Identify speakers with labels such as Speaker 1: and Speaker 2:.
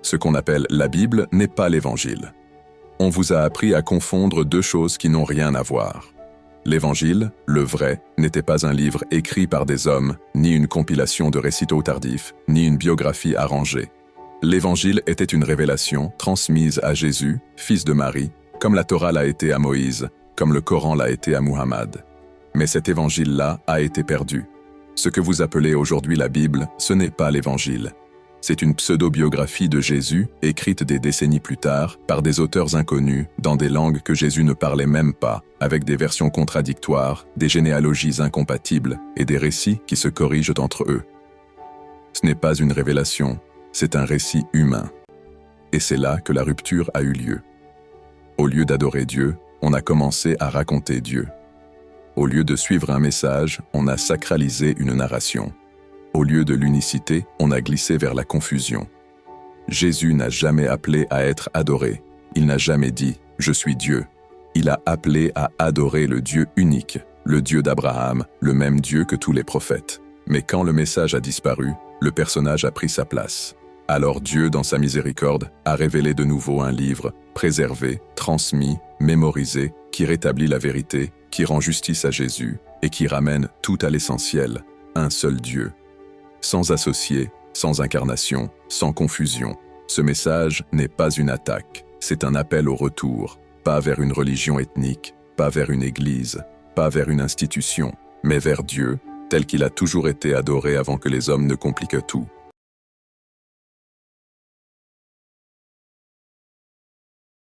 Speaker 1: Ce qu'on appelle la Bible n'est pas l'Évangile. On vous a appris à confondre deux choses qui n'ont rien à voir. L'Évangile, le vrai, n'était pas un livre écrit par des hommes, ni une compilation de récitaux tardifs, ni une biographie arrangée. L'Évangile était une révélation transmise à Jésus, fils de Marie, comme la Torah l'a été à Moïse, comme le Coran l'a été à Muhammad. Mais cet Évangile-là a été perdu. Ce que vous appelez aujourd'hui la Bible, ce n'est pas l'Évangile. C'est une pseudo-biographie de Jésus, écrite des décennies plus tard, par des auteurs inconnus, dans des langues que Jésus ne parlait même pas, avec des versions contradictoires, des généalogies incompatibles et des récits qui se corrigent entre eux. Ce n'est pas une révélation, c'est un récit humain. Et c'est là que la rupture a eu lieu. Au lieu d'adorer Dieu, on a commencé à raconter Dieu. Au lieu de suivre un message, on a sacralisé une narration. Au lieu de l'unicité, on a glissé vers la confusion. Jésus n'a jamais appelé à être adoré. Il n'a jamais dit « Je suis Dieu ». Il a appelé à adorer le Dieu unique, le Dieu d'Abraham, le même Dieu que tous les prophètes. Mais quand le message a disparu, le personnage a pris sa place. Alors Dieu, dans sa miséricorde, a révélé de nouveau un livre, préservé, transmis, mémorisé, qui rétablit la vérité, qui rend justice à Jésus et qui ramène tout à l'essentiel, un seul Dieu. Sans associé, sans incarnation, sans confusion. Ce message n'est pas une attaque, c'est un appel au retour, pas vers une religion ethnique, pas vers une église, pas vers une institution, mais vers Dieu, tel qu'il a toujours été adoré avant que les hommes ne compliquent tout.